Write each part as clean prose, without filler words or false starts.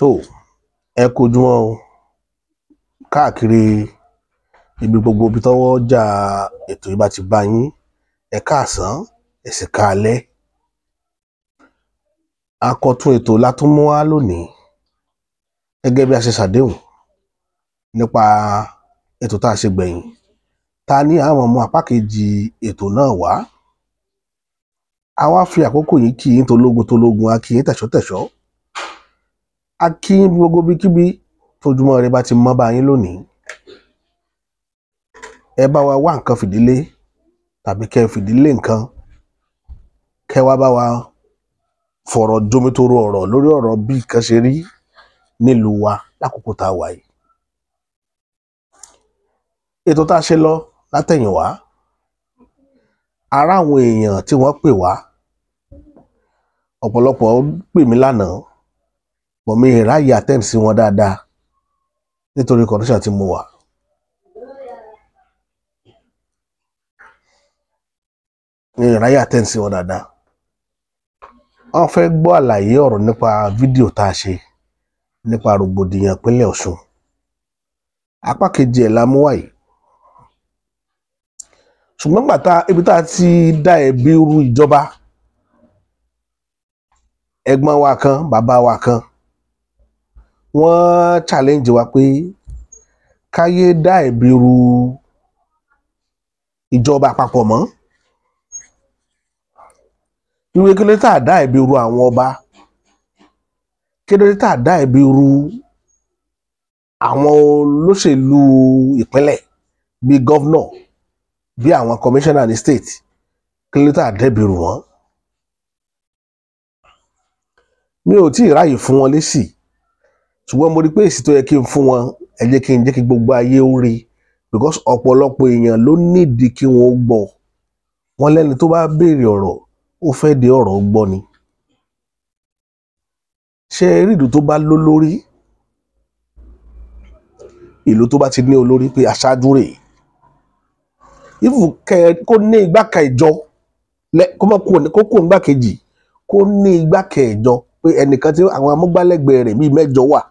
tó ẹ kojúmọ́ o káàkiri ibi gbogbo ibi tọ́wọ́ ọjà ètò yìí bá ti bá yín, ẹ káàsán ẹ sì káalẹ́. Àkọ́tún ètò la tún mú wá lónìí gẹ́gẹ́ bí a ṣe ṣàdéhùn nípa ètò tá a ṣe gbẹ̀yìn. Ta ní àwọn ọmọ apá kejì ètò náà wá. A wá fi àkókò yìí kí yín tológun, a kí yín tẹ̀ṣọ́tẹ̀ṣọ́, a kí yín gbogbo bíkíbi tójúmọ́ rẹ bá ti mọ́ bá yín lónìí. Ẹ bá wa wá nǹkan fìdílé tàbí kẹ́ fìdílé nǹkan, kẹ́ wá bá wa fọ̀rọ̀ jomitoro ọ̀rọ̀ lórí ọ̀rọ̀ bí nǹkan ṣe rí nílùú wa lákòókò tá a wà yìí. Ètò tá a ṣe lọ látẹ̀yìnwá, ara àwọn èèyàn tí wọ́n pè wá, ọ̀pọ̀lọpọ̀ pè mí lánàá, bọ̀ mi ráyè attend sí wọn dáadáa nítorí condition tí mo wà. Mi ráyè attend sí wọn dáadáa. Wọ́n fẹ́ gbọ́ àlàyé ọ̀rọ̀ nípa fídíò tá a ṣe nípa rògbòdìyàn ìpínlẹ̀ Ọ̀ṣun. Apá kejì ẹ̀ la mú wáyé. Ṣùgbọ́n ibi tá a ti dá ẹ̀bi ru ìjọba, ẹ̀gbọ́n wa kan, bàbá wa kan, wọ́n challenge wa pé káyé dá ẹ̀bi ru ìjọba àpapọ̀ mọ́. Ìwé kí ló tá a dá ẹ̀bi ru àwọn ọba, kí ló tá a dá ẹ̀bi ru àwọn olóṣèlú ìpínlẹ̀ bíi gọ́vnọ̀, bí àwọn commissioner ní state, kí ló tá a dẹ́bi ru wọn. Mi ò tí ì ráyè fún wọn lésì, ṣùgbọ́n mo rí pé èsì tó yẹ kí n fún wọn, ẹ jẹ́ kí gbogbo ayé ó rí, because ọ̀pọ̀lọpọ̀ èèyàn ló nídìí kí wọ́n gbọ́. Wọ́n lẹ́ni tó bá béèrè ọ̀rọ̀ ó fẹ́ de ọ̀rọ̀ gbọ́ ni. Ṣé rí ìlú tó bá lólórí, ìlú tó bá ti ní olórí pé aṣáájú rèé, kó ní igbákejì, kó kó igbákejì, kó ní igbákejì pé ẹnìkan tí àwọn amúgbálẹ́gbẹ̀ẹ́ rẹ̀ bíi 8 wà.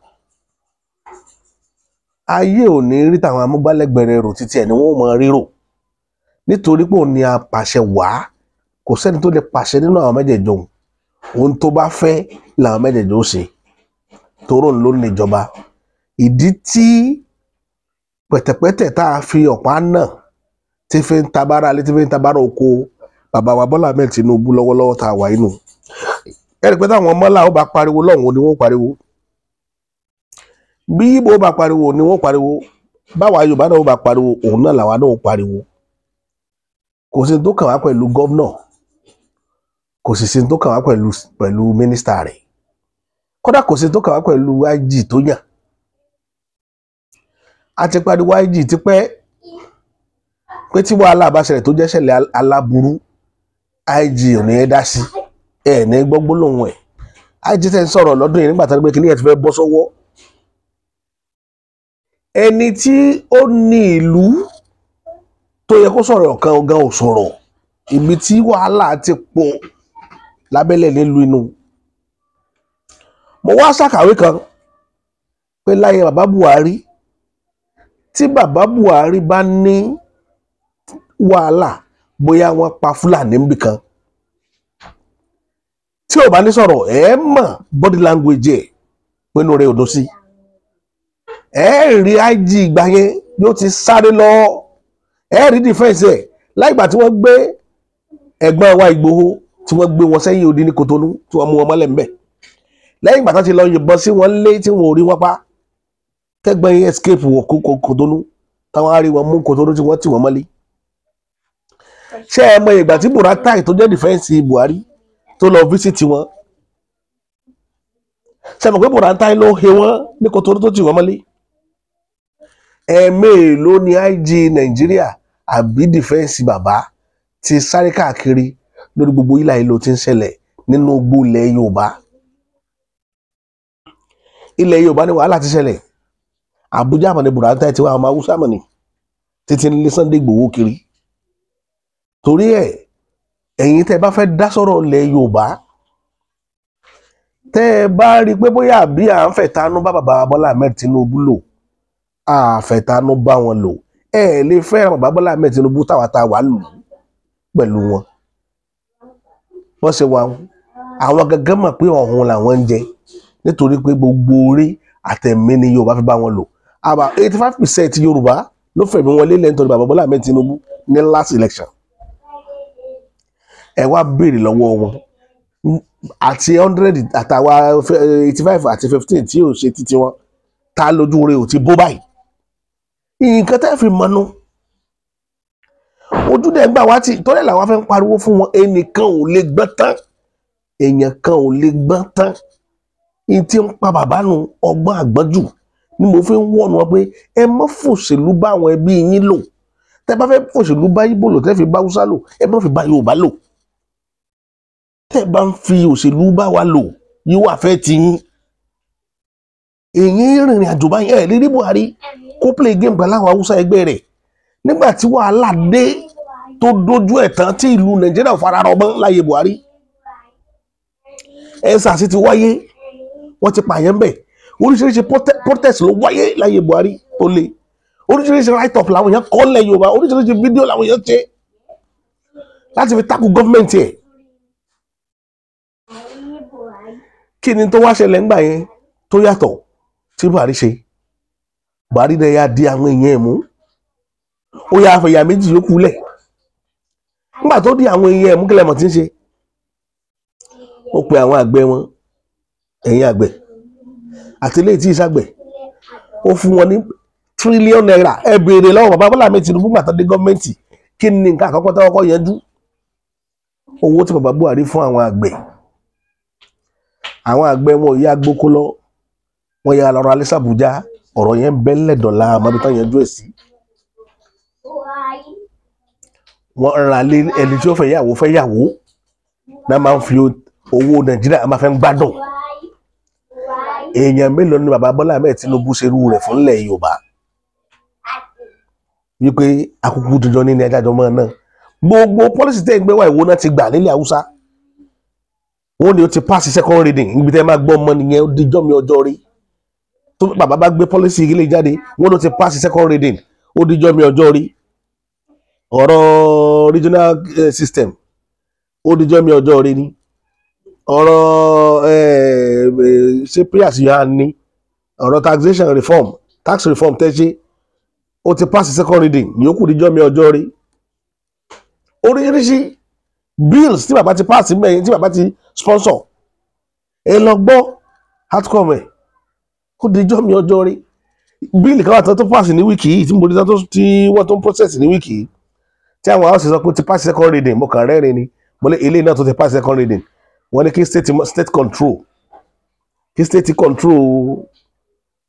Ayé ò ní rí tàwọn amúgbálẹ́gbẹ̀ẹ́ rẹ̀ rò títí ẹ̀ ni wọ́n mọ rírò, nítorí pé òun ni apàṣẹ wàá. Kò sẹ́ni tó lè pàṣẹ nínú àwọn mẹ́jẹ̀ẹ̀jọ. Ohun tó bá fẹ́ làwọn mẹ́jẹ̀ẹ̀jọ ó ṣe, toró ló ní ìjọba. Ìdí tí pẹ̀tẹ̀pẹ̀tẹ̀ tá a fi ọ̀pá náà tí fi ń tabára alé, tí fi ń tabára oko bàbá wa Bọ́lá Ahmed Tinubu lọ́wọ́lọ́wọ́ tá a wà inú. Ẹ̀rí pé táwọn ọmọlá ó bá pariwo lọ́hùn ni wọ́n pariwo, bí Ìgbò bá pariwo ni wọ́n pariwo, báwa Yorùbá náà ó bá pariwo òun náà làwa náà ó pariwo. Kò sí tó kàn wá pẹ̀lú gọ́vnọ̀, kò sì sí tó kàn wá pẹ̀lú mínísítà rẹ̀, kódà kò sí tó kàn wá pẹ̀lú IG tó yàn. A ti pariwo IG ti pẹ́ pé tí wàhálà bá ṣẹlẹ̀ tó jẹ́ ṣẹlẹ̀ aláburú, IG ò ní dá sí, ẹ̀ ní gbọ́gbó lòun ẹ̀. IG tẹ́ ń sọ̀rọ̀ lọ́dún yìí nígbà tó ń gbé kíní ẹ̀ ti fẹ́ bọ́ sọ́wọ́. Ẹni tí ó ní ìlú tó yẹ kó sọ̀rọ̀ kan gan ò sọ̀rọ̀, ibi tí wàhálà ti pọ̀ lábẹ́lẹ̀ nílùú inú. Mo wá ṣàkàwé kan pé láyé bàbá Buhari, tí bàbá Buhari bá ní wàhálà, bóyá wọ́n pa Fúlàní níbì kan, tí ò bá ní sọ̀rọ̀, ẹ mọ̀ body language ẹ̀ pé inú rẹ̀ ò dùn sí. Ẹ rí IG ìgbà yẹn yóò ti sáré lọ, ẹ rí defense ẹ̀ láìgbà tí wọ́n gbé ẹ̀gbọ́n wa Ìgbòho, tí wọ́n gbé wọn sẹ́yìn odi ní Kòtónú, tí wọ́n mú wọn mọ́lẹ̀ ńbẹ̀. Lẹ́yìn ìgbà tó ti lọ yìnbọn sí wọn lé tí wọn ò rí wọn pa, tẹ́gbọ́n yẹn escape wọ Kòtónú, táwọn á rí wọn mú Kòtónú tí wọ́n tì wọ́n mọ́lé. Ṣé ẹ mọ ìgbà tí Buratai tó jẹ́ defense Buhari tó lọ visit wọn? Ṣé ẹ mọ̀ pé Buratai ló he wọn ní Kòtónú tó tì wọ́n mọ́lé? Ẹ̀ẹ̀mélòó ni IG Nàìjíríà àbí defense bàbá ti sáré káàkiri lórí gbogbo ilà ìlò tí ń ṣẹlẹ̀ nínú gbogbo ilẹ̀ Yorùbá. Ilẹ̀ Yorùbá ni wàhálà ti ṣẹlẹ̀. Àbújá àmọ́ ni Buratai ti wá, ọmọ Haúsá mọ̀ ni títí ní Sunday Igboho kiri. Torí ẹ̀, ẹ̀yin tẹ́ bá fẹ́ dá sọ̀rọ̀ ilẹ̀ Yorùbá, tẹ́ ẹ bá rí pé bóyá àbí à ń fẹ̀tanú bá bàbá Bọ́lá Ahmed Tinubu lò àfẹ̀tanú bá wọn lò ẹ lè fẹ́ràn bàbá Bọ́lá Ahmed Tinubu táwa tá wà lù pẹ̀lú wọn wọ́n ṣe wà àwọn gẹ́gẹ́ mọ̀ pé ọ̀hún làwọn ń jẹ nítorí pé gbogbo orí àtẹ̀mí ni Yorùbá fi bá wọn lò about 85% Yorùbá ló fẹ̀mí wọn lélẹ̀ nítorí bàbá Bọ́lá Ahmed Tinubu ní last election ẹ wá béèrè lọ́wọ́ wọn àti 100 àtàwa 85 àti 15 tí ò ṣe títí wọn ta lójú rẹ̀ ò ti bó báyìí nǹkan tẹ́ fi mọ́nú ojú dẹ̀ gbà wá tí tọ́lẹ̀ làwọn fẹ́ ń pariwo fún wọn ẹnìkan ò lè gbọ́n tán èèyàn kan ò lè gbọ́n tán ní tí ń pa bàbá nu ọgbọ́n àgbọ́njù ni mo fi ń wọ̀nù wọn pé ẹ má fòṣèlú bá àwọn ẹbí yín lò tẹ́ bá fẹ́ fòṣèlú bá Ìgbò lò tẹ́ fi bá Haúsá lò ẹ má fi bá Yorùbá lò tẹ́ bá ń fi òṣèlú bá wa lò yóò wà fẹ́ ti yín èyí rìnrìn àjò báyìí ẹ̀ lérí Buhari kó play game pẹ̀lú àwọn Haúsá ẹgbẹ́ rẹ̀ nígbà tí wàhálà dé tó dojú ẹ̀ tán tí ìlú Nàìjíríà fara rọ mọ́ láyé Buhari ẹ̀sà sì ti wáyé wọ́n ti pààyàn bẹ̀ oríṣiríṣi protest ló wáyé láyé Buhari tó le oríṣiríṣi write up làwọn èèyàn kọ́ lẹ̀ Yorùbá oríṣiríṣi fídíò làwọn èèyàn ṣe láti fi takò gọ́ọ̀mẹ̀ntì ẹ̀ kí ni tó wá ṣẹlẹ̀ ńgbà yẹn tó yàtọ̀ tí Buhari ṣe Buhari dẹ̀ ya di àwọn èèyàn ẹ̀ mú ó yà àfẹ̀yà méjì yókù lẹ̀ nígbà tó di àwọn èèyàn ẹ̀ mú kílẹ̀ mọ̀ tí ń ṣe ó pe àwọn àgbẹ̀ wọn ẹ̀yin àgbẹ̀ àti ilé tí ìṣàgbẹ̀ ó fún wọn ní tírílíọ̀nù náírà ẹ béèrè lọ́wọ́ bàbá Bọ́lá Ahmed Tinubu gbà tó dé gọ́ọ̀mẹ̀ntì kí ni nǹkan àkọ́kọ́ tó kọ́kọ́ yanjú owó tí bàbá Buhari fún àwọn àgbẹ̀ wọn ò yá gbókó lọ wọn yà lọ́rọ̀ alẹ́ sàbújá ọ̀rọ̀ yẹn bẹ́lẹ̀ dọ̀la àmọ́bí tán yanjú ẹ̀ sí wọ́n ra lé ẹni tí ó fẹ́ yàwó náà máa ń fi owó Nàìjíríà máa fẹ́ ń gbádùn èèyàn mélòó ni bàbá Bọ́lá Ahmed Tinubu ṣerú rẹ̀ fún ilẹ̀ Yorùbá wípé akókó dandan ní ajájọ mọ́ náà gbogbo pọ́lísì tẹ́ ń gbé wá ìwọ náà ti gbà nílẹ̀ Haúsá wọ́n ní ó ti pass second reading níbi tẹ́ máa gbọ́ ọmọ nìyẹn ó dijọ́ mi ọjọ́ rí tó bàbá bá gbé pọ́lísì ilé jáde wọ́n ló ti pass second reading ó dijọ́ mi ọjọ́ rí ọ̀rọ̀ regional system ó dijọ́ mi ọjọ́ rí ni ọ̀rọ̀ ṣé prayers yà ní ọ̀rọ̀ taxation reform tax reform tẹ́ṣe ó ti pass second reading yòókù dijọ́ mi ọjọ́ rí oríṣiríṣi bills tí bàbá ti pass mẹ́yìn tí bàbá ti sponsor ẹ lọ gbọ́ outcome ẹ̀ ó dijọ́ mi ọjọ́ rí bíìlì kan wà tó pass ní wíìkì yìí tí mo rí tí wọ́n tó ń process ní wíìkì yìí tí àwọn house sọ pé ó ti pass second reading mo kàn rẹ́rìn ni mo lé eléyìí náà tó ti pass second reading wọ́n ní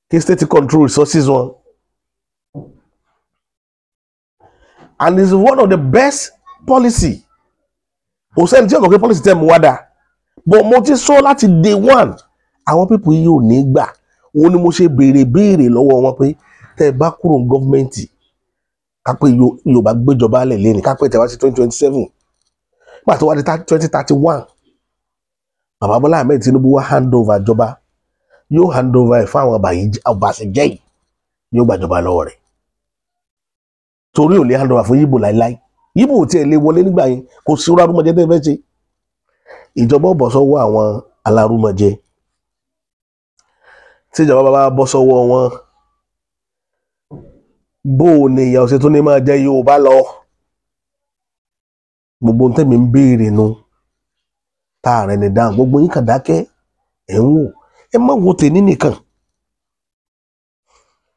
kí state control resources wọn and it's one of the best policy kò sẹ́ni tí ọ̀gọ̀ pé policy tẹ̀ mú wá dáa but mo ti sọ láti day one àwọn people yìí ò ní gbà òun ni mo ṣe béèrè lọ́wọ́ wọn pé tẹ́ ẹ bá kúrò ní gọ́fìmẹ̀ntì kápẹ́ Yorùbá gbéjọba alẹ̀ lẹ́ni kápẹ́ tẹ̀ wá sí 2027 nígbà tó wá di 2031 bàbá Bọ́lá Ahmed Tinubu wá hand over ìjọba yóò hand over ẹ̀ fáwọn ọbaṣẹ́jẹ́ yìí yóò gbàjọba lọ́wọ́ rẹ̀ torí ò lè hand over fún Yíbò láíláí Yíbò ò tiẹ̀ lè wọlé nígbà yẹn kò sí ọrọ̀ arúmọjẹ tẹ́ fẹ́ ṣe ìjọba bọ́ sọ́wọ́ àwọn alárúmọjẹ tí ìjọba bá bọ́ sọ́wọ́ wọn bó o ní ìyà ọ̀sẹ̀ tó ní máa jẹ́ Yorùbá lọ gbogbo ohun tẹ́mi ń béèrè nu táàrẹ̀ ní dáhùn gbogbo yín kàn dákẹ́ ẹ̀ ń wò ẹ má wo tèmi nìkan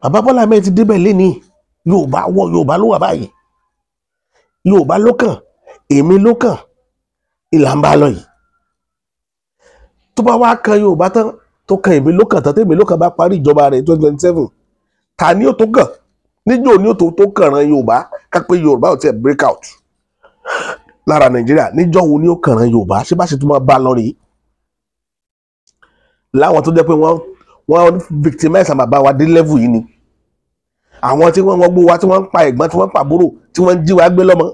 bàbá Bọ́lá Ahmed ti débẹ̀ lẹ́ni Yorùbá ló wà báyìí Yorùbá ló kàn èmi ló kàn ìlà ń bá lọ yìí tó bá wá kan Yorùbá tán tó kan èmi ló kàn tán tèmi ló kàn bá parí ìjọba rẹ̀ 2027 ta ni ó tó kàn níjó ni ó tó kàn ran Yorùbá kápẹ́ Yorùbá ò tiẹ̀ break out lára Nàìjíríà níjọ́ wo ni ó kàn ran Yorùbá ṣé bá ṣe tún máa bá lọ rèé láwọn tó jẹ́ pé wọ́n victimize àbàbá wa dé level yìí ni àwọn tí wọ́n gbó wa tí wọ́n ń pa ẹ̀gbọ́n tí wọ́n ń pa àbúrò tí wọ́n ń jí wa gbé lọ́mọ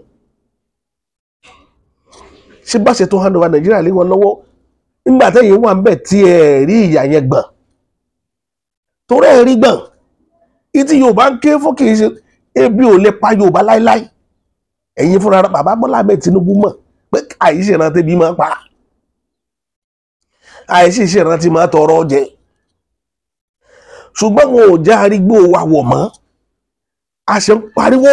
ṣé bá ṣe tó hand over Nàìjíríà lé wọn lọ́wọ́ nígbà tẹ́yìn wà ń bẹ̀ tí ẹ rí ìyà yẹn gbọ̀n torí ẹ rí gbọ̀n ìtí Yorùbá ń ké fún kì í ṣe ebi ò lè pa Yorùbá láíláí ẹ̀yin fúnra bàbá Bọ́lá Ahmed Tinubu mọ̀ pé àìsí ìrántí bí máa pa àìsí ìrántí máa tọrọ jẹ ṣùgbọ́n wọn ò já arígbó wa wọ̀ mọ́ a ṣe ń pariwo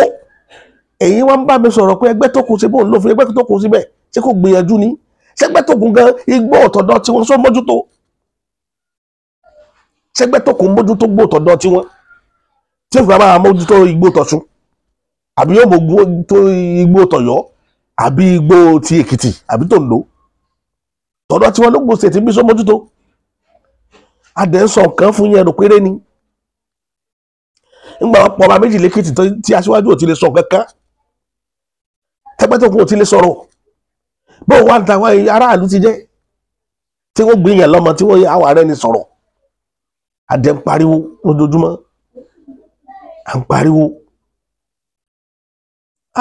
ẹ̀yin wá ń bá mi sọ̀rọ̀ pé ẹgbẹ́ tó kù sí bóun ló fi ẹgbẹ́ tó kù síbẹ̀ ṣé kò gbìyànjú ni ṣẹgbẹ́ tó kù gan igbó ọ̀tọ̀dọ̀ tí wọ́n sọ mójútó ṣẹgbẹ́ tó kù mójútó gbó ọ̀tọ̀dọ̀ tí wọ́n tí ìgbà máa mójútó igbó tọ̀ṣun àbí yóò mójútó igbó tọ̀yọ́ àbí igbó ti Èkìtì àbí tòǹdó tọ̀dọ̀ tí wọ́n ló gbòòsè tí bí sọ mójútó adẹ̀ ń sọ nǹkan fún yẹn rò péré ni ńgbà wọn pọ̀ ọba méjì lẹ́kìtì tí aṣíwájú ò ti lè sọ kankan tẹ́gbẹ́tòkun ò ti lè sọ̀rọ̀ bó wà ń ta wá aráàlú ti jẹ́ tí wọ́n gbé yẹn lọ́mọ tí wọ́n yẹ àwọn ààrẹ ni sọ̀rọ̀ adẹ̀ ń pariwo lójoojúmọ́ à ń pariwo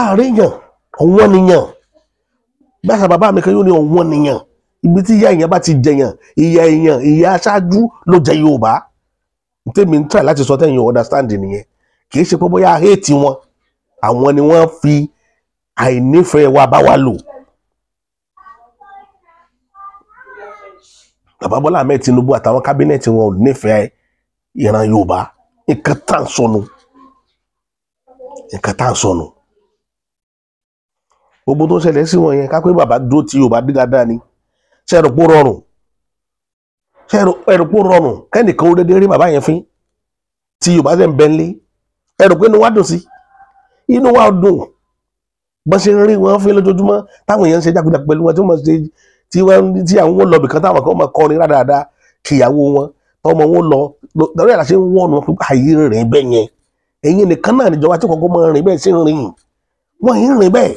ààrẹ yàn ọ̀wọ́n nìyàn gbàsà bàbá mi kan yóò ní ọ̀wọ́n nìyàn ibi tí ìyá èèyàn bá ti jẹyàn ìyá aṣáájú ló jẹ Yorùbá tèmi ń try láti sọ tẹ́yìn understand nìyẹn kì í ṣe pé bóyá hate wọn àwọn ni wọ́n fi àìnífẹ̀ẹ́ wa bá wa lò. Bàbá Bọ́lá Ahmed Tinubu àtàwọn kábínẹ̀tì wọn ò nífẹ̀ẹ́ ìran Yorùbá nǹkan tá à ń sọnù gbogbo tó ń ṣẹlẹ̀ sí wọn yẹn ká pé bàbá dúró tí Yorùbá dé dáadáa ni ṣe ẹ̀rọ pó rọrùn kẹ́nìkan ó dédé rí bàbá yẹn fín tí Yorùbá ṣe ń bẹ́ ńlé ẹ̀rọ pé inú wa dùn sí inú wa dùn bọ́n ṣe ń rí wọn fín lójoojúmọ́ táwọn èèyàn ń ṣe jákujàku pẹ̀lú wọn tí wọ́n ṣe tí àwọn wọn lọ bìkan táwọn kan máa kọrin rádáadáa kìyàwó wọn tọmọ wọn lọ lórí àlàṣe ń wọ́n wọn pé àyè rìn bẹ́ẹ̀ yẹn ẹ̀yin nìkan náà níjọba tí kọ̀ọ̀kan máa rìn bẹ́ẹ̀ sí rìn wọ́n yìí rìn bẹ́ẹ̀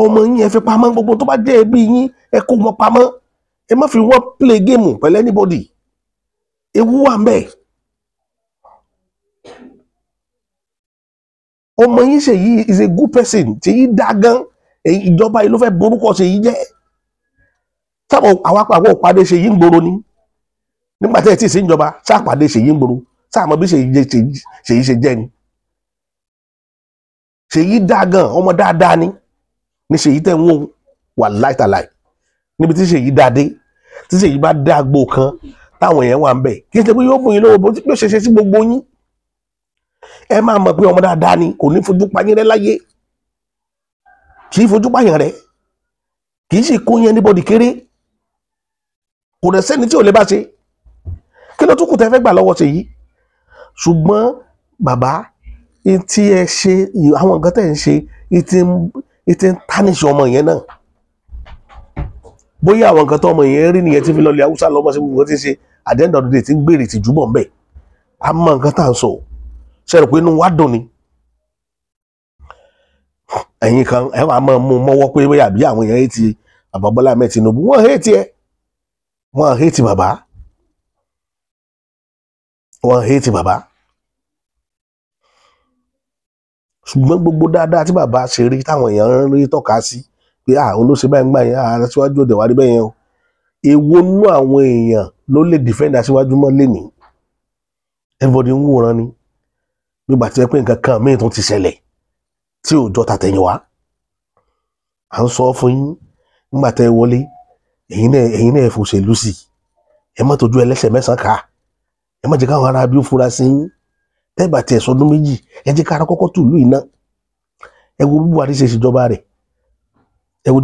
ọmọ yín ẹ fi pamọ́ gbogbo tó bá jẹ́ ẹbí yín ẹ kó wọn pamọ́ ẹ má fi wọ́n play game pẹ̀lú anybody ewu wà ń bẹ̀ ọmọ yín Ṣèyí is a good person Ṣèyí dá gan ìjọba yìí ló fẹ́ borúkọ Ṣèyí jẹ́ sábà àwọn òpàdé Ṣèyí ń gbòòrò ni nígbà tí ẹ ti ṣe ìjọba sáàpàdé Ṣèyí ń gbòòrò sáàmọ́ bí Ṣèyí ṣe jẹ́ ni Ṣèyí dá gan ọmọ dáadáa ni Ṣèyí tẹ̀ ń wò wà láìtàláì níbi tí Ṣèyí dáadé tí Ṣèyí bá dá àgbo kan táwọn èèyàn wà ń bẹ̀ kí n ṣe pé yóò bùn yín lówó bó ṣe ṣe sí gbogbo yín ẹ máa mọ̀ pé ọmọ dáadáa ni kò ní fojú pa yín rẹ́ láyé kì í fojú pààyàn rẹ̀ kì í sì kó yẹn níbọ̀dì kéré kò dẹ̀ sẹ́ni tí ò lè bá ṣe kí ló tún kù tẹ́ fẹ́ gbà lọ́wọ́ Ṣèyí ṣùgbọ́n bàbá tí ẹ ṣe àwọn nǹkan tẹ́ ń ṣe ìtì ń tánìṣe ọmọ yẹn náà bóyá àwọn nǹkan tó ọmọ yẹn rí nìyẹn tí fi lọlẹ̀ Haúsá lọ́mọ sí gbogbo tí ń ṣe at the end of the day tí ń gbèrè tìjú bọ̀ ń bẹ̀ a mọ nǹkan tá à ń sọ ṣe rò pé inú wa dùn ni ẹ̀yin kan ẹ wàá máa mú mọ́wọ́ pé bóyá àbí àwọn èèyàn hate Bàbá Bọ́lá Ahmed Tinubu wọ́n hate ẹ wọ́n hate bàbá ṣùgbọ́n gbogbo dáadáa tí bàbá ṣe rí táwọn èèyàn ń rí tọ́ka sí pé olóṣè báyìí ń gbà yẹn aṣíwájú òde wà rí bẹ́ẹ̀ yẹn o èwo nú àwọn èèyàn ló lè defend aṣíwájú mọ́ lẹ́nìí everybody ń wòran ni nígbà tí ẹ pé nǹkan kan míì tún ti ṣẹlẹ̀ tí ò jọ tàtẹ̀yìn wá à ń sọ fún yín nígbà tẹ́ ẹ wọlé ẹ̀yin náà ẹ fòṣèlú sí ẹ má tójú ẹlẹ́sẹ̀ mẹ́sàn-án ká ẹ má jẹ́ káwọn ará bí ó fura sí yín tẹ́gbà tí ẹ̀sọ́ ọdún méjì ẹ jẹ́ kára kọ́kọ́ tù lú iná ẹ wo bí Buhari ṣe ṣèjọba rẹ̀ ẹ wo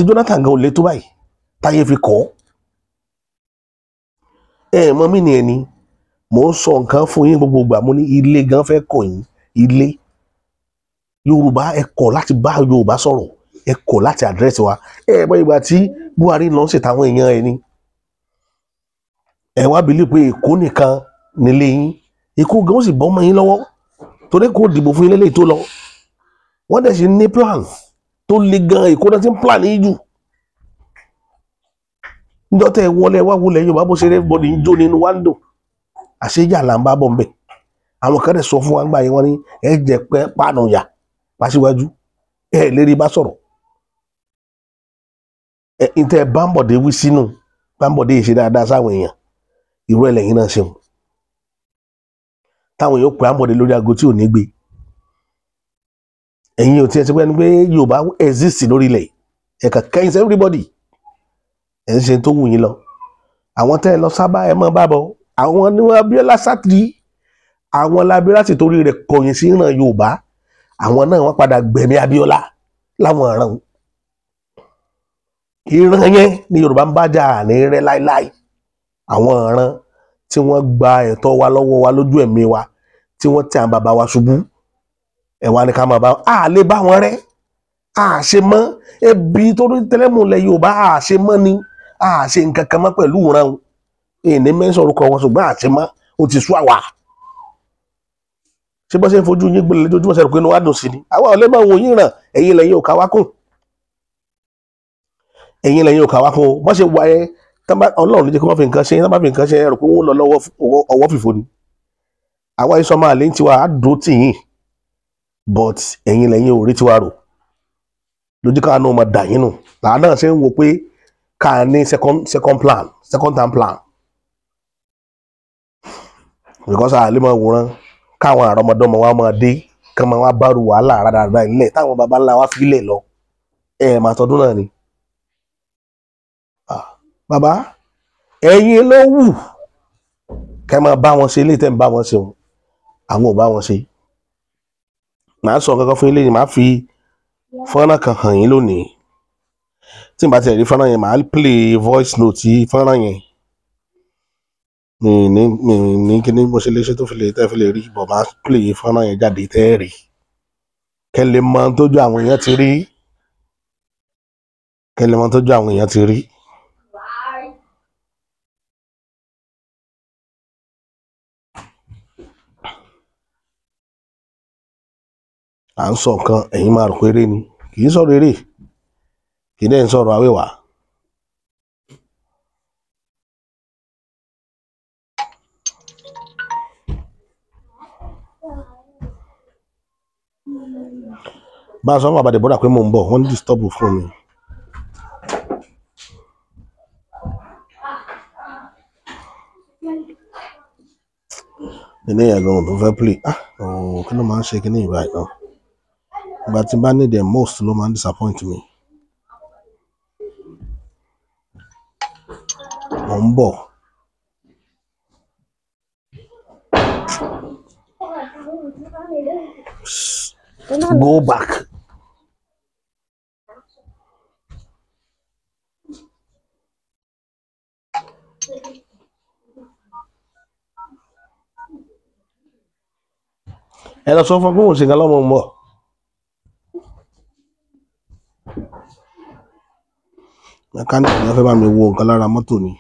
Jonathan gan ò lè tó báyìí táyé fi kọ́ ẹ mọ mí ni ẹni mò ń sọ nǹkan fún yín gbogbo ìgbà mo ní ilé gan fẹ́ kọ̀ yín ilé Yorùbá ẹ kọ̀ láti bá Yorùbá sọ̀rọ̀ ẹ kọ̀ láti àdírẹ́sì wa ẹ mọ ìgbà tí Buhari lọ ṣètàwọn èèyàn ẹ ni ẹ wá bìlí pé Èkó nìkan nílé yín Èkó gan ó sì bọ́ mọ́ yín lọ́wọ́ torí kò dìbò fún ilé lè tó lọ wọ́n dẹ̀ sì ní plan tó le gan Èkó náà ti ń plan yín jù níjọ́ tẹ́ ẹ wọlé wá wọlé Yorùbá bó ṣe rẹ́ bọ́dì ń jó nínú wáńdò àṣeyà là ń bá bọ̀ ń bẹ̀ àwọn kan dẹ̀ sọ fún wa gbà yẹn wọ́n ní ẹ jẹ́ pẹ́ pàànù yà pàṣíwájú ẹ lérí bá sọ̀rọ̀ ẹ ìtẹ́ bá ń bọ̀dé wí sínú Bámbọ̀dé ṣe dáadáa sáwọn èèyàn irú ẹlẹ́yìn náà ṣeun táwọn èèyàn pè Bámbọ̀dé lórí aago tí ò ní gbé ẹ̀yin ò tiẹ̀ ti pẹ́ ni pé Yorùbá exist lórí ilẹ̀ ẹ̀ka kẹ́yìn sí everybody ẹ̀ ń ṣe tó wù yín lọ àwọn tẹ́ ẹ lọ sábà ẹ mọ́ bá bọ̀ àwọn ni wọ́n Abíọ́lá Sátìrì àwọn labíọ́lá sì torí rẹ̀ kọ̀yìn sí ìran Yorùbá àwọn náà wọ́n padà gbẹ̀mí Abíọ́lá láwọn ọ̀ràn ìran yẹn ni Yorùbá ń bájà ní rẹ́ láíláí àwọn ọ̀ràn tí wọ́n gba ẹ̀tọ́ wa lọ́wọ́ wa lójú ẹ̀mí wa tí wọ́n tẹ àwọn bàbá wa ṣubú ẹ̀ wá ní ká máa bá a lè bá wọn rẹ́ a ṣe mọ́ ẹbí torí tẹ́lẹ̀múlẹ̀ Yorùbá a ṣe mọ́ ni a ṣe nǹkan kan mọ́ pẹ̀lú ìran ìní mẹ́sàn orúkọ wọn ṣùgbọ́n a ṣe mọ́ ó ti sú àwa ṣé bọ́ ṣe ń fojú yín gbélé lójoojúmọ́ sẹ́rù pé inú wa dùn sí ni àwa ò lè máa wò yín ràn ẹ̀yin lẹ́yìn ò ká wá kún ẹ̀yin lẹ́yìn ò ká wá kún o bọ́ ṣe wà ẹ́ Ọlọ́run ló jẹ́ kí wọ́n fi nǹkan ṣe tán bá fi nǹkan ṣe ẹ̀rọ pé wọ́n lọ lọ́wọ́ ọwọ́ fìfo ni àwa iṣan máa lè ń tiwa á dúró tì yín but ẹ̀yin lẹ́yìn ò rí tiwa rò lójú káwọn náà máa dà yín nù làá náà ṣe ń wo pé ká ní second term plan because àlè máa wòran káwọn àrọmọdọ́mọ wa máa dé kán máa wá bárù wàhálà rádaràdà ilẹ̀ táwọn baba ńlá wa fílẹ̀ lọ máa tọdún náà ni. Bàbá ẹ̀yin ló wù kẹ́ máa bá wọn ṣe ilé tẹ́ ń bá wọn ṣe wọn àwọn ò bá wọn ṣe. Màá sọ kankan fún ilé yìí màá fi fọ́nrán kan hàn yín lónìí tí n bá tẹ̀ rí fọ́nrán yẹn màá play voice note fọ́nrán yẹn. mi ní kíní bó ṣe lè ṣe tó fi lè tẹ́ fi lè rí bọ̀ máa play fọ́nrán yẹn jáde tẹ́ rí kẹ́ lè mọ tójú àwọn èèyàn ti rí à ń sọ nǹkan ẹ̀yin máa rò pé eré ni kì í sọ̀rọ̀ eré kì í dẹ́ ń sọ̀rọ̀ awéwà. Bá a sọ fún àbàdé bọ́dà pé mò ń bọ̀ wọ́n ní disturb fún mi. Ilé ẹ̀gbọ́n tó fẹ́ play kí ló máa ń ṣe kí ní ìgbà ìtàn ìgbà tí n bá ní the most ló máa ń disappoint mi. Mò ń bọ̀. Go back. Ẹ lọ sọ fún kóhùn ṣe nǹkan lọ́mọ ń bọ̀. Mẹkáníìkì náà fẹ́ bá mi wo nǹkan lára mọ́tò ni.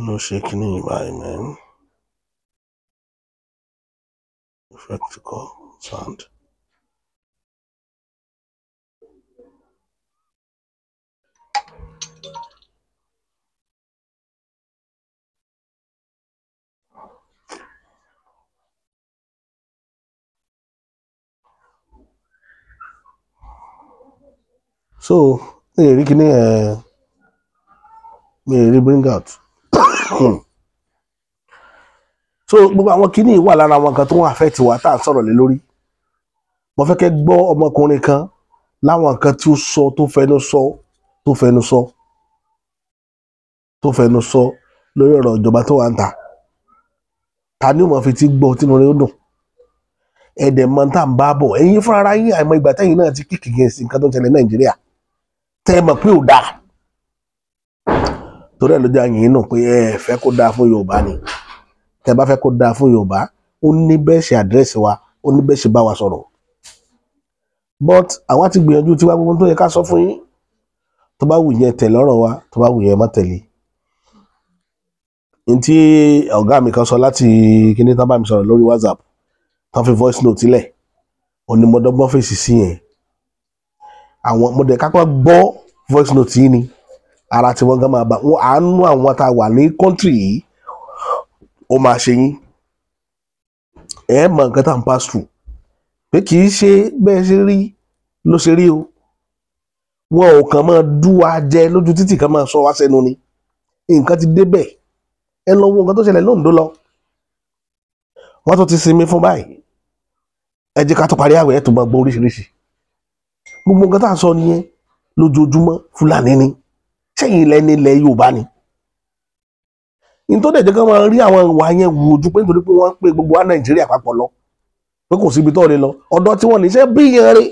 No shaking man. Practical sound. So, me bring out. So gbogbo àwọn kíní wà lára àwọn kan tó ń affect wa tá à ń sọ̀rọ̀ lé lórí. Mo fẹ́ kẹ́ gbọ́ ọmọkùnrin kan láwọn nǹkan tí ó sọ tó fẹnu sọ lórí ọ̀rọ̀ ìjọba tó wà ń ta. Ta ni ó mọ̀ fi ti gbọ́ tínú rẹ̀ ó dùn. Ẹ̀dẹ̀ mọ̀ tá à ń bá bọ̀ ẹ̀yin fúnra ara yín àìmọ̀ ìgbà tẹ́yìn náà ti kíkì gẹ̀ẹ́sì nǹkan tó ń ṣẹlẹ̀ Nàìjíríà. Tẹ́ ẹ mọ̀ pé ò dáa. Torí ẹ̀ ló jẹ́ àyìn nù pé ẹ fẹ́ kó dáa fún Yorùbá ni. Tẹ́ bá fẹ́ kó dáa fún Yorùbá ó ní bẹ́ẹ̀ ṣe àdírẹ́sì wa ó ní bẹ́ẹ̀ ṣe bá wa sọ̀rọ̀. But àwa ti gbìyànjú tiwa gbogbo tó yẹ ká sọ fún yín tó bá wù yẹn tẹ̀lé ọ̀rọ̀ wa tó bá wù yẹn má tẹ̀lé. ntí ọ̀gá mi kan sọ láti kíní tán bá mi sọ̀rọ̀ lórí WhatsApp tán fi voice note sílẹ̀ onímọ̀dọ́gbọ́n fèsì sí yẹn àwọn mọ̀dẹ̀ kápá gbọ́ voice note yìí ni ara tí wọ́n gán máa bá wọn àánú àwọn tá a wà ní country yìí ó máa ṣe yín ẹ mọ nǹkan tá à ń pass through pé kì í ṣe bẹ́ẹ̀ ṣe rí ló ṣe rí o wọn ò kàn máa dú wa jẹ lójú títì kan máa sọ wá sẹ́nu ni nǹkan ti débẹ̀ ẹ lọ wo nǹkan tó ṣẹlẹ̀ lóńdó lọ wọ́n tó ti sinmi fún báyìí ẹ jẹ́ ká tó parí àwẹ̀ ẹ̀ tó máa gbọ́ oríṣiríṣi gbogbo nǹkan tá à ń sọ nìyẹn lójoojúmọ́ Fúlàní ni sẹ́yìn ilẹ̀ ní ilẹ̀ Yorùbá ni nítorí ẹ̀jẹ̀ kan máa rí àwọn ìwà yẹn wò ojú pé nítorí pé wọ́n pè gbogbo wa Nàìjíríà papọ̀ lọ pé kò síbi tó lè lọ ọ̀dọ̀ tí wọ́n ní ṣe bí ìyẹn rí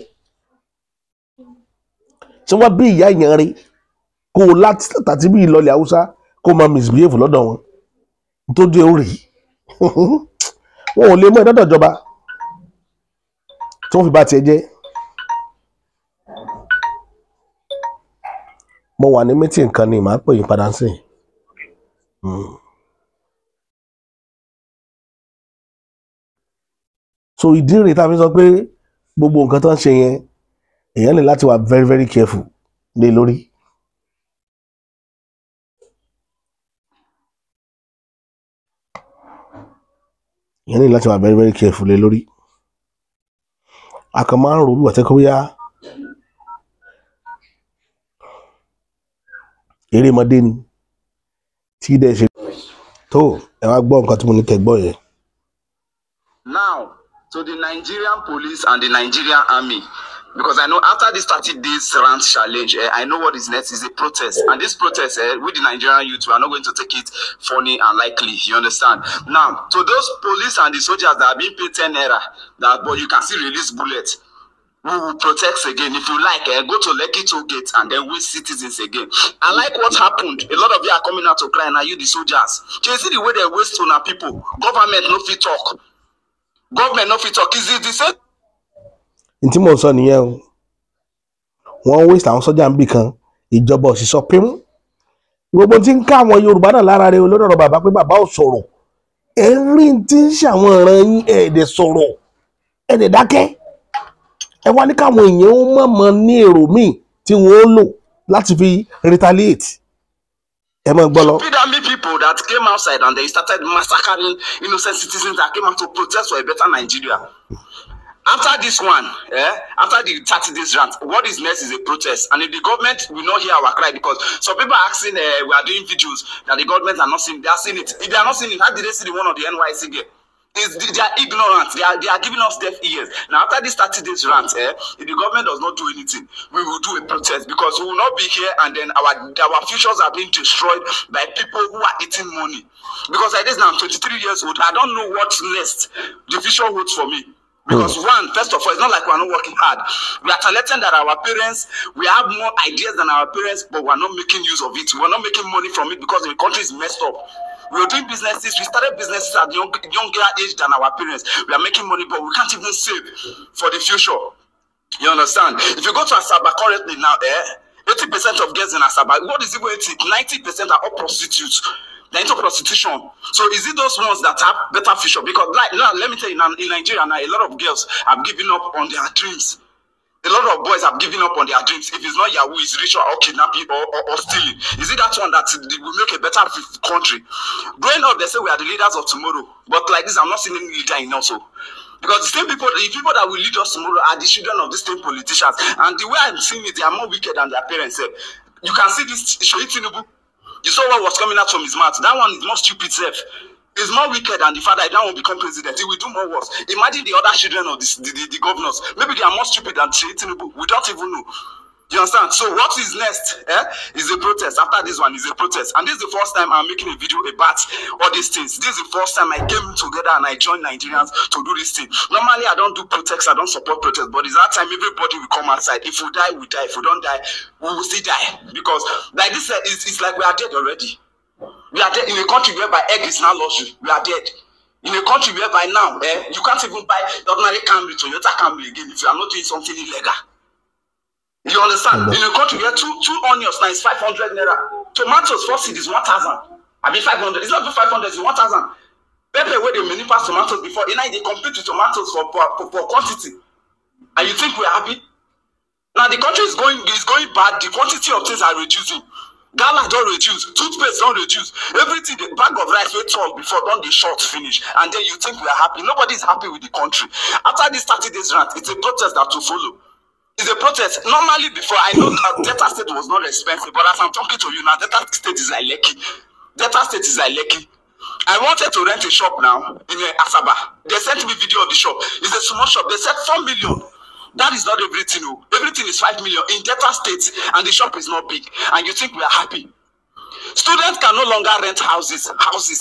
ṣé wọ́n bí ìyá ìyẹn rí kó o láti tàbí bí ìlọlẹ̀ Haúsá kó o máa misbehave lọ́dọ̀ wọn tó dé orí wọn ò lè mọ ìdọ́dọ̀ ìjọba tí wọ́n fi bá tiẹ̀ jẹ́. mo wà ní meeting kan ni màá pè yín padà sí so ìdí rèé tá a fi sọ pé gbogbo nǹkan tó ń ṣe yẹn èèyàn ní láti wà very very careful lé lórí. èèyàn ní láti wà very very careful lé lórí. a kàn máa ń rò wíwà tẹ́kọ̀ bóyá erémọdé ni tí dẹ̀ ṣe tó ẹ wá gbọ́ nǹkan tí mo ní kẹ́ gbọ́ yẹn. Now, to the Nigerian police and the Nigerian army, because I know after this 30 days rant challenge, I know what is next is a protest. And this protest, with the Nigerian youth, we are not going to take it funny and likely. You understand? Now, to those police and the soldiers that are being paid 10 naira, that but you can still release bullets. We will protect again. If you like, go to Lekki toll gate and then we citizens again. I like what happened. A lot of you are coming out to cry, and are you the soldiers? Can you see the way they waste on our people? Government no fit talk. Government no fit talk. Is it the same? Ntí mo sọ nìyẹn o. Wọ́n waste àwọn sọ́jà ń bì kan. Ìjọba òṣìṣọ́ pín. Gbogbo tí ń ká àwọn Yorùbá náà lára rẹ̀ olórí ọ̀rọ̀ bàbá pé bàbá ò sọ̀rọ̀. Ẹ̀rín tí ń ṣàwọn ọ̀ràn yín ẹ̀ẹ́dẹ̀ sọ̀rọ̀. Ẹ̀ẹ́dẹ̀ dákẹ́. Ẹ wá ní káwọn èèyàn ó mọ̀mọ́ ní èrò míì tí wọ́n ó lò láti fi retaliate. Ẹ máa gbọ́ lọ. Stupid army people that came outside and they started massacring innocent citizens that came out to protest for a better Nigeria. After this one, after the 30 days rant, what is next is a protest. And if the government will not hear our cry, because some people are asking, we are doing videos that the government are not seeing, they are seeing it. If they are not seeing it, how did they see the one of the NYC girl? They are ignorant. They are giving us deaf ears. Now, after this 30 days rant, if the government does not do anything, we will do a protest, because we will not be here and then our futures are being destroyed by people who are eating money. Because like this now, I'm 23 years old. I don't know what's next the future holds for me. Because one, first of all, it's not like we're not working hard. We are talented that our parents, we have more ideas than our parents, but we're not making use of it. We're not making money from it because the country is messed up. We are doing businesses. We started businesses at younger age than our parents. We are making money, but we can't even save for the future. You understand? If you go to Asaba currently now, 80% of girls in Asaba, what is it going to 90% are all prostitutes. They're into prostitution. So is it those ones that have better future? Because like now, let me tell you now, in Nigeria now, a lot of girls have given up on their dreams. A lot of boys have given up on their dreams. If it's not Yahoo, it's ritual or kidnapping or stealing. Is it that one that will make a better country? Growing up, they say we are the leaders of tomorrow. But like this, I'm not seeing any leader in also. Because the same people, the people that will lead us tomorrow are the children of these same politicians. And the way I'm seeing it, they are more wicked than their parents. You can see this Shoyi Tinubu. You saw what was coming out from his mouth. That one is more stupid self. He's more wicked than the father. That won't become president. He will do more worse. Imagine the other children of the governors. Maybe they are more stupid than Tinubu. We don't even know. You understand? So what is next? Is a protest. After this one is a protest. And this is the first time I'm making a video about all these things. This is the first time I came together and I joined Nigerians to do this thing. Normally I don't do protests. I don't support protests. But it's that time everybody will come outside. If we die, we die. If we don't die, we will still die. Because like this, it's like we are dead already. We are dead in a country whereby egg is now luxury. We are dead. In a country whereby now, you can't even buy the ordinary Camry, Toyota Camry again if you are not doing something illegal. You understand? In a country where two onions now is 500 naira. Tomatoes, first it is 1,000. I mean 500. It's not 500, it's 1,000. Pepper where they manufacture tomatoes before, and now they compete with tomatoes for quantity. And you think we're happy? Now the country is going bad. The quantity of things are reducing. Gala don't reduce, toothpaste don't reduce. Everything, the bag of rice we told before, don't the short finish. And then you think we are happy. Nobody is happy with the country. After this 30 days rant, it's a protest that to follow. It's a protest. Normally before, I know that Delta State was not expensive, but as I'm talking to you now, Delta State is like Lekki. Delta State is like Lekki. I wanted to rent a shop now in Asaba. They sent me video of the shop. It's a small shop. They said 4 million. That is not everything. Everything is 5 million in Delta State, and the shop is not big. And you think we are happy? Students can no longer rent houses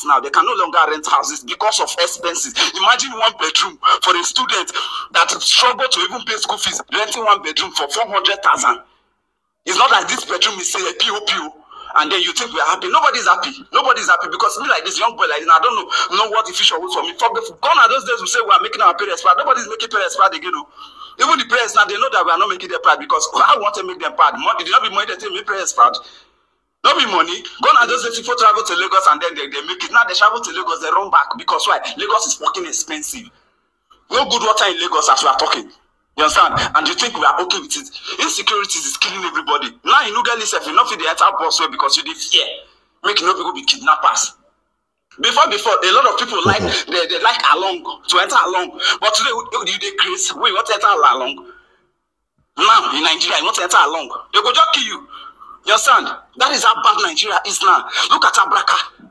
now. They can no longer rent houses because of expenses. Imagine 1 bedroom for a student that struggle to even pay school fees, renting 1 bedroom for 400,000. It's not like this bedroom is a POPO. And then you think we're happy. Nobody's happy. Nobody's happy because me like this young boy like this, I don't know what the future holds for me. Gone are those days we say we are making our parents proud. Nobody's making parents proud again. Even the parents now, they know that we are not making them proud because I want to make them proud. Money, did not be money that make parents proud. Not be money. Gone are those days people travel to Lagos and then they make it. Now they travel to Lagos, they run back because why? Lagos is fucking expensive. No good water in Lagos as we are talking. You understand? And you think we are okay with it? Insecurity is killing everybody. Now you get yourself, you not feel the entire boss way because you did fear. Make no people be kidnappers. Before, a lot of people like they like along to enter along. But today they crazy. We want to enter along. Now in Nigeria, you want to enter along. They go just kill you. You understand? That is how bad Nigeria is now. Look at Abraka.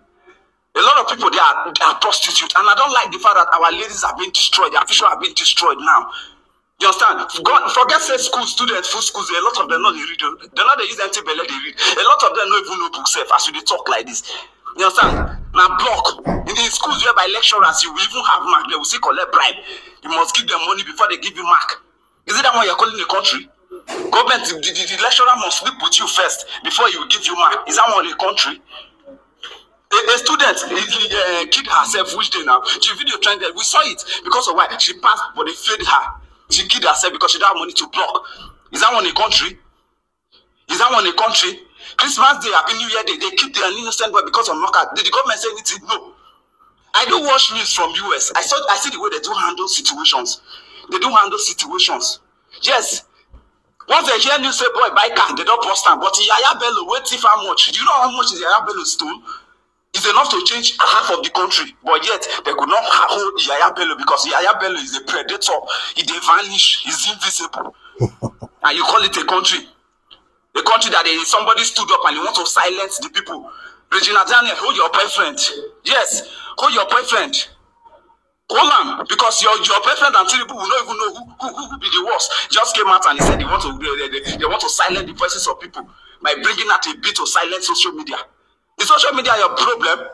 A lot of people they are prostitutes, and I don't like the fact that our ladies are being destroyed. Their fishes are being destroyed now. You understand? Forget say school students, full schools, a lot of them know they read. They're not they use empty belly, they read. A lot of them don't even know book self as we talk like this. You understand? Now block. In the schools where by lecturers you will even have mark, they will still collect bribe. You must give them money before they give you mark. Is it that one you're calling the country? Government, the lecturer must sleep with you first before he will give you mark. Is that one the country? A student killed herself which day now. The video trended. We saw it because of why she passed, but they failed her. She killed herself because she don't have money to block. Is that one a country? Is that one a country? Christmas Day, Happy New Year Day, they keep an innocent boy because of knockout. Did the government say anything? No. I do watch news from US. I see the way they do handle situations. They do handle situations. Yes. Once they hear news say boy buy car, they don't post them. But Yaya Bello, wait if how much? Do you know how much is Yaya Bello stole? It's enough to change half of the country, but yet they could not hold Yaya Bello because Yaya Bello is a predator. He they vanish, he's invisible. And you call it a country. A country that somebody stood up and he wants to silence the people. Regina Daniel, hold your boyfriend. Yes, hold your boyfriend. Hold on, because your boyfriend and people will not even know who will be the worst. Just came out and he said they want to silence the voices of people by bringing out a bit to silence social media. Is social media your problem?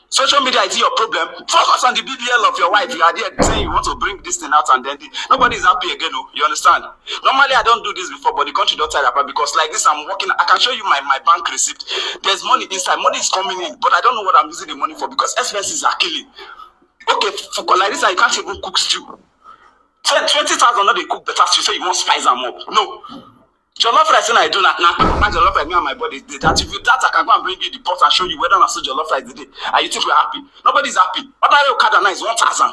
Social media is your problem. Focus on the BBL of your wife. You are there saying you want to bring this thing out and then nobody is happy again. Oh, you understand? Normally I don't do this before, but the country don't tell about because like this I'm working. I can show you my bank receipt. There's money inside. Money is coming in, but I don't know what I'm using the money for because expenses are killing. Okay, for like this I can't even cook stew. 20,000 not they cook better stew. So you want spice them up? No. Jollof rice I do not now. Jollof rice me and my body did that. If you that I can go and bring you the pot and show you whether or not jollof rice did it. And you think we're happy? Nobody's happy. Ordinary Okada now is 1,000.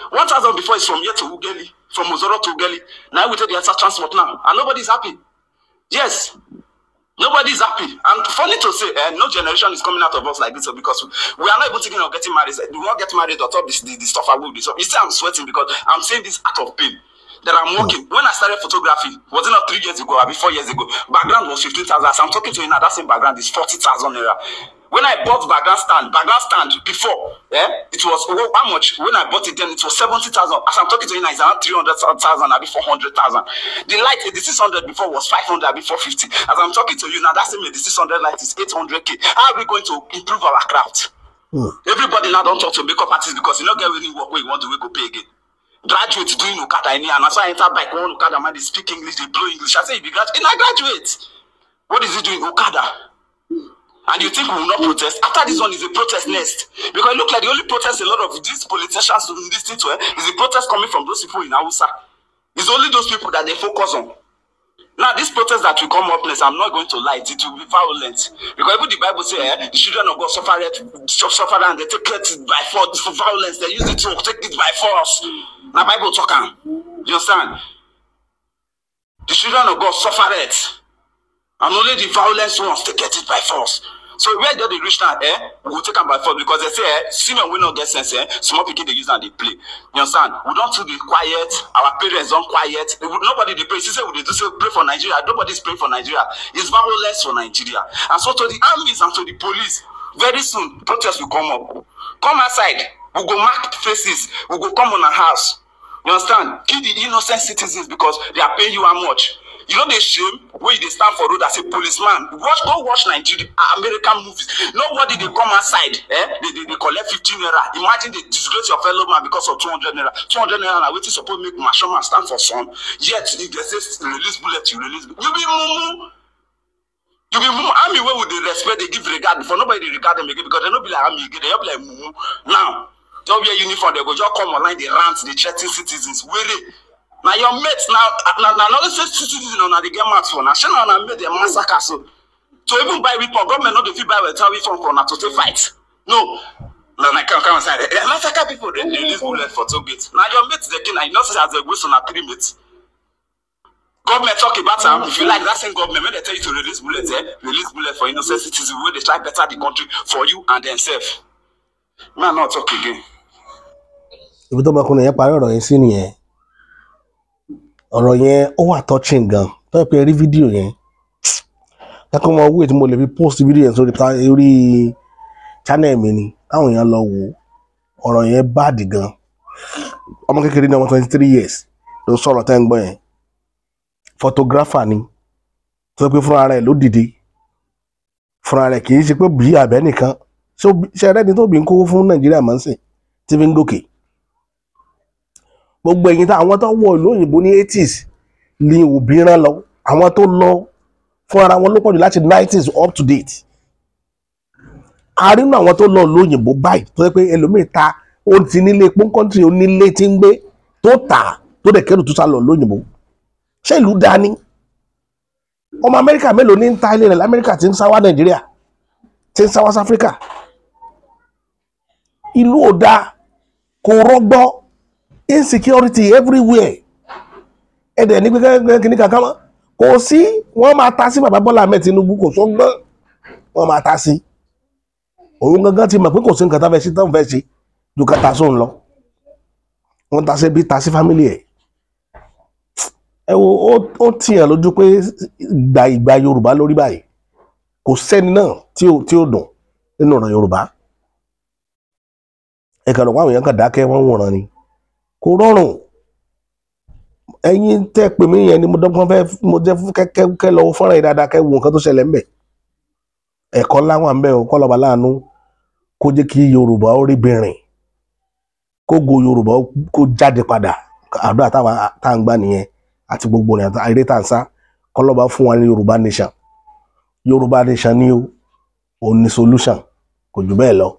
1,000 before is from here to Ugeli, from Mozoro to Ugeli. Now we take the answer transport now, and nobody's happy. Yes, nobody's happy. And funny to say, no generation is coming out of us like this because we are not even thinking of getting married. We won't get married or top the stuff I will do. So you see, I'm sweating because I'm saying this out of pain. That I'm working. When I started photography, was it not 3 years ago or 4 years ago? Background was 15,000. As I'm talking to you now, that same background is 40,000 naira. When I bought background stand before, it was how much? When I bought it then, it was 70,000. As I'm talking to you now, it's around 300,000, maybe 400,000. The light, the 600 before was 500, maybe 450. As I'm talking to you now, that same the 600 light is 800k. How are we going to improve our craft? Everybody now don't talk to makeup artists because you don't get any work where you want to go pay again. Graduate doing Okada in here, and as I enter bike, one Okada man they speak English, they blow English. I say if you graduate, I graduate. What is he doing? Okada. And you think we will not protest? After this one is a protest next. Because it looks like the only protest a lot of these politicians listen to is the protest coming from those people in Hausa. It's only those people that they focus on. Now, this protest that will come up next, I'm not going to lie, it will be violent. Because even the Bible says, the children of God suffer and they take it by force for violence. They use it to take it by force. Now, Bible talking. You understand? The children of God suffer it. And only the violence ones take it by force. So where do they reach now? We will take them by force because they say, Simon will not get sense. Small people they use and they play. You understand? We don't do the quiet. Our parents don't quiet. Nobody they pray. She said, we do say pray for Nigeria. Nobody's praying for Nigeria. It's violence for Nigeria. And so to the armies and to the police, very soon protests will come up. Come outside. We go mark faces. We go come on a house. You understand? Kill the innocent citizens because they are paying you how much. You know the shame where they stand for road as a policeman. Go watch Nigerian American movies. Nobody they come outside. They collect 15 naira. Imagine they disgrace your fellow man because of 200 naira. 200 naira now waiting suppose make Mashoma stand for some. Yet if they say release bullet, you release bullet. You be mumu. You be mumu. Army where would they respect? They give regard for nobody they regard them again because they don't be like army again. They be like mumu. Now, they'll wear uniform. They go just come online. They rant. They threaten citizens. Where now your mates now not say citizens on the get marks for now. She now made them massacre so. So even buy weapon, government not the feel buy with weapon for now to take fight. No. Now I can't come inside. Massacre people they release bullet for 2 gates. Now your mates they can I know as a whistle on 3 mates. Government talk about them. If you like that same government, when they tell you to release bullets, release bullet for innocent citizens where they try better the country for you and themselves. Man, not talk again. Ibi tó bá kun yẹn parí ọ̀rọ̀ yẹn sí nìyẹn. Ọ̀rọ̀ yẹn ó wà touching gan. Tó pé rí fídíò yẹn. Kako mo wait mo lè fi post fídíò yẹn sórí channel mi ni. Àwọn èèyàn lọ wò. Ọ̀rọ̀ yẹn bad gan. Ọmọ kékeré ní ọmọ 23 years ló sọ̀rọ̀ tẹ́ ń gbọ́ yẹn. Photographer ni. Tó pé fúnra rẹ̀ ló dìde. Fúnra rẹ̀ kì í ṣe pé bí àbẹ́ nìkan. Ṣé ẹni tó bí ń kówó fún Nàìjíríà máa ń sìn tí fi ń gòkè. Gbogbo ẹ̀yin tá àwọn tó wọ ìlú òyìnbó ní 80s ni òbí rán lọ. Àwọn tó lọ fún ara wọn ló pọ̀jù láti 90s up to date. A rí nínú àwọn tó lọ ìlú òyìnbó báyìí tó yẹ pé ẹlòmíì ta ó ti nílé pọ́ńkọ́ntì onílé tí ń gbé tó tà tó dẹ̀ kẹ́rù tó sá lọ ìlú òyìnbó. Ṣé ìlú dání? Ọmọ Amẹ́ríkà mélòó ní ń ta ilé rẹ̀ l'Amẹ́ríkà tí ń sá wá Nàìjíríà tí ń sá wá Áfíríkà? Ìlú ò dáa kò rọgbọ. Insecurity everywhere. Ẹ̀dẹ̀ ní pé kíní kankan mọ́. Kò sí wọ́n máa ta sí bàbá Bọ́lá Ahmed Tinubu kò sọ́gbọ́n. Wọ́n máa ta sí. Òun gangan ti mọ̀ pé kò sí nǹkan tá fẹ́ ṣe tán fẹ́ ṣe ju ká ta sóun lọ. Wọ́n ta sí bí ta sí family ẹ̀. Ẹ wo ó tìyàn lójú pé ìgbà Yorùbá lórí báyìí. Kò sẹ́ni náà tí ó dùn nínú ọ̀rọ̀ Yorùbá. Ẹ̀kan lọ́wọ́ àwọn èèyàn kan dákẹ́ wọ́n wòran ni. Kò rọrùn. Ẹ̀yin tẹ́ pè mí yẹn ni mo dọ́gbọ́n fẹ́ mo jẹ́ fún kẹ́kẹ́ lọ́wọ́ fọ́nrán yìí dáadáa kẹ́ wo nǹkan tó ṣẹlẹ̀ ńbẹ̀. Ẹ̀kọ́ láwọn àmbẹ̀ ò kọ́lọ́ba láàánú kó jẹ́ kí Yorùbá ó rí bìnrin kó go Yorùbá kó jáde padà àdúrà tá à ń gbà nìyẹn àti gbogbo ní àìrè tá à ń sá kọ́lọ́ba fún wa ní Yorùbá nation. Yorùbá nation ni ó ní solution kò jù bẹ́ẹ̀ lọ.